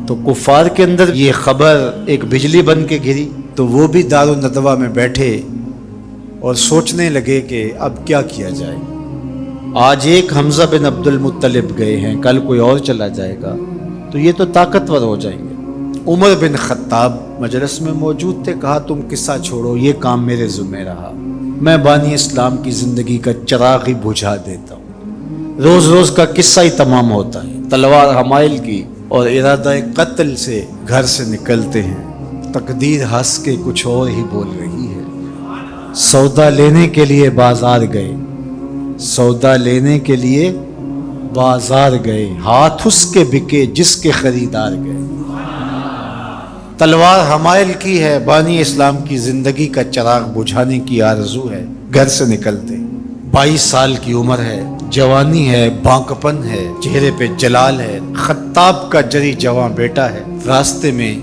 تو کفار کے اندر یہ خبر ایک بجلی بن کے گری، تو وہ بھی دارالندوا میں بیٹھے اور سوچنے لگے کہ اب کیا کیا جائے۔ آج ایک حمزہ بن عبد المطلب گئے ہیں، کل کوئی اور چلا جائے گا تو یہ تو طاقتور ہو جائیں گے۔ عمر بن خطاب مجلس میں موجود تھے، کہا تم قصہ چھوڑو، یہ کام میرے ذمہ رہا، میں بانی اسلام کی زندگی کا چراغ ہی بجھا دیتا ہوں۔ روز روز کا قصہ ہی تمام ہوتا ہے، تلوار حمائل کی اور ارادہ قتل سے گھر سے نکلتے ہیں، تقدیر ہنس کے کچھ اور ہی بول رہی ہے۔ سودا لینے کے لیے بازار گئے، سودا لینے کے لیے بازار گئے، ہاتھ اس کے بکے جس کے خریدار گئے۔ تلوار حمائل کی ہے، بانی اسلام کی زندگی کا چراغ بجھانے کی آرزو ہے، گھر سے نکلتے 22 سال کی عمر ہے، جوانی ہے، بانکپن ہے، چہرے پہ جلال ہے، خطاب کا جری جواں بیٹا ہے۔ راستے میں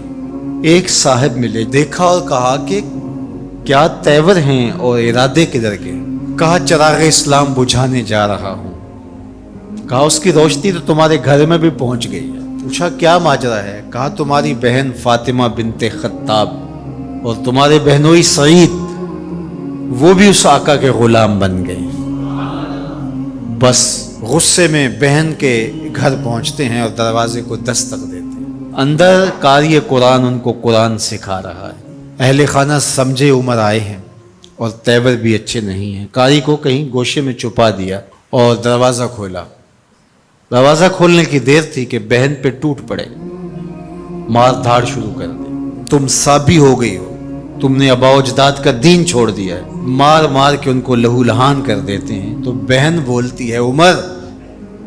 ایک صاحب ملے، دیکھا اور کہا کہ کیا تیور ہیں اور ارادے کدھر کے؟ کہا چراغ اسلام بجھانے جا رہا ہوں۔ کہا اس کی روشنی تو تمہارے گھر میں بھی پہنچ گئی ہے۔ پوچھا کیا ماجرا ہے؟ کہا تمہاری بہن فاطمہ بنت خطاب اور تمہارے بہنوئی سعید وہ بھی اس آقا کے غلام بن گئے۔ بس غصے میں بہن کے گھر پہنچتے ہیں اور دروازے کو دستک دیتے ہیں۔ اندر قاری قرآن ان کو قرآن سکھا رہا ہے۔ اہل خانہ سمجھے عمر آئے ہیں اور تیور بھی اچھے نہیں ہیں، قاری کو کہیں گوشے میں چھپا دیا اور دروازہ کھولا۔ دروازہ کھولنے کی دیر تھی کہ بہن پہ ٹوٹ پڑے، مار دھاڑ شروع کر دی۔ تم سابی ہو گئی ہو، تم نے آباء و اجداد کا دین چھوڑ دیا ہے، مار مار کے ان کو لہو لہان کر دیتے ہیں۔ تو بہن بولتی ہے عمر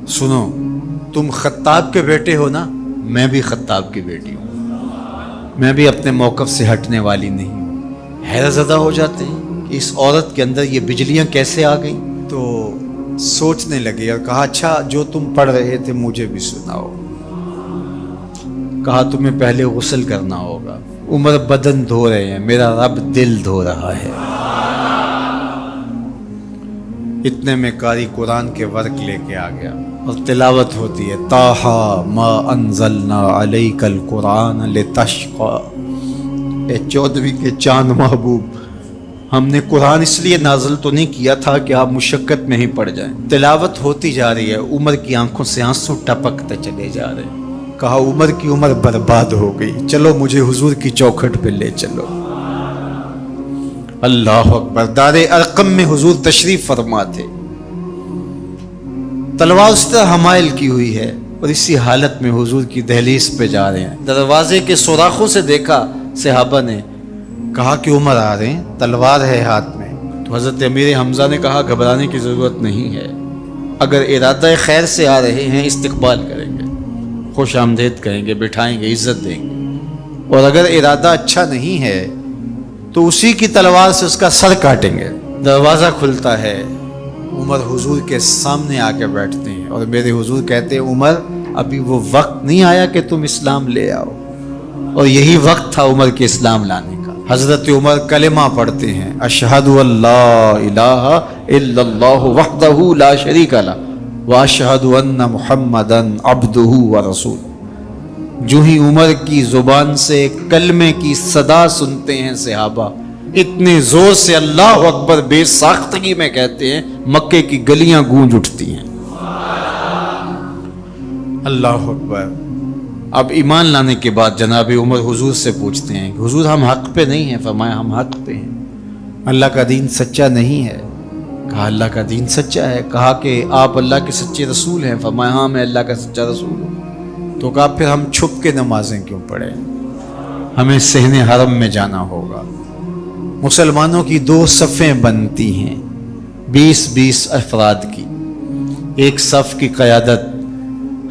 سنو، تم خطاب کے بیٹے ہو نا، میں بھی خطاب کی بیٹی ہوں، میں بھی اپنے موقف سے ہٹنے والی نہیں ہوں۔ حیرت زدہ ہو جاتے ہیں کہ اس عورت کے اندر یہ بجلیاں کیسے آ گئیں۔ تو سوچنے لگے اور کہا اچھا جو تم پڑھ رہے تھے مجھے بھی سناؤ۔ کہا تمہیں پہلے غسل کرنا ہوگا۔ عمر بدن دھو رہے ہیں، میرا رب دل دھو رہا ہے۔ اتنے میں قاری قرآن کے ورق لے کے آ گیا اور تلاوت ہوتی ہے طٰہٰ ما انزلنا علیک القرآن لتشقیٰ، اے 14ویں کے چاند محبوب، ہم نے قرآن اس لیے نازل تو نہیں کیا تھا کہ آپ مشقت میں ہی پڑ جائیں۔ تلاوت ہوتی جا رہی ہے، عمر کی آنکھوں سے آنسو ٹپکتے چلے جا رہے ہیں۔ کہا عمر کی عمر برباد ہو گئی، چلو مجھے حضور کی چوکھٹ پہ لے چلو۔ اللہ اکبر۔ دار ارقم میں حضور تشریف فرما تھے، تلوار اس طرح حمائل کی ہوئی ہے اور اسی حالت میں حضور کی دہلیز پہ جا رہے ہیں۔ دروازے کے سوراخوں سے دیکھا صحابہ نے، کہا کہ عمر آ رہے ہیں، تلوار ہے ہاتھ میں۔ تو حضرت امیر حمزہ نے کہا گھبرانے کی ضرورت نہیں ہے، اگر ارادہ خیر سے آ رہے ہیں استقبال کریں گے، خوش آمدید کہیں گے، بٹھائیں گے، عزت دیں گے، اور اگر ارادہ اچھا نہیں ہے تو اسی کی تلوار سے اس کا سر کاٹیں گے۔ دروازہ کھلتا ہے، عمر حضور کے سامنے آ کے بیٹھتے ہیں اور میرے حضور کہتے ہیں عمر ابھی وہ وقت نہیں آیا کہ تم اسلام لے آؤ، اور یہی وقت تھا عمر کے اسلام لانے کا۔ حضرت عمر کلمہ پڑھتے ہیں اشہد ان لا الہ الا اللہ وحدہ لا شریک لہ واشہد ان محمدا عبدہ ورسولہ۔ جو ہی عمر کی زبان سے کلمے کی صدا سنتے ہیں صحابہ، اتنے زور سے اللہ اکبر بے ساختگی میں کہتے ہیں مکے کی گلیاں گونج اٹھتی ہیں۔ اللہ اکبر۔ اب ایمان لانے کے بعد جناب عمر حضور سے پوچھتے ہیں حضور ہم حق پہ نہیں ہیں؟ فرمایا ہم حق پہ ہیں، اللہ کا دین سچا نہیں ہے؟ کہا اللہ کا دین سچا ہے۔ کہا کہ آپ اللہ کے سچے رسول ہیں؟ فرمایا ہاں میں اللہ کا سچا رسول ہوں۔ تو کہا پھر ہم چھپ کے نمازیں کیوں پڑھیں، ہمیں صحن حرم میں جانا ہوگا۔ مسلمانوں کی 2 صفیں بنتی ہیں 20-20 افراد کی، ایک صف کی قیادت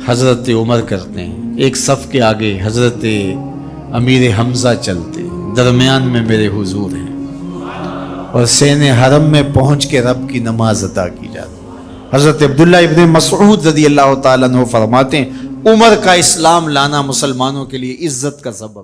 حضرت عمر کرتے ہیں، ایک صف کے آگے حضرت امیر حمزہ چلتے ہیں، درمیان میں میرے حضور ہیں، اور صحن حرم میں پہنچ کے رب کی نماز ادا کی جاتی ہے۔ حضرت عبداللہ ابن مسعود رضی اللہ تعالیٰ عنہ فرماتے ہیں عمر کا اسلام لانا مسلمانوں کے لیے عزت کا سبب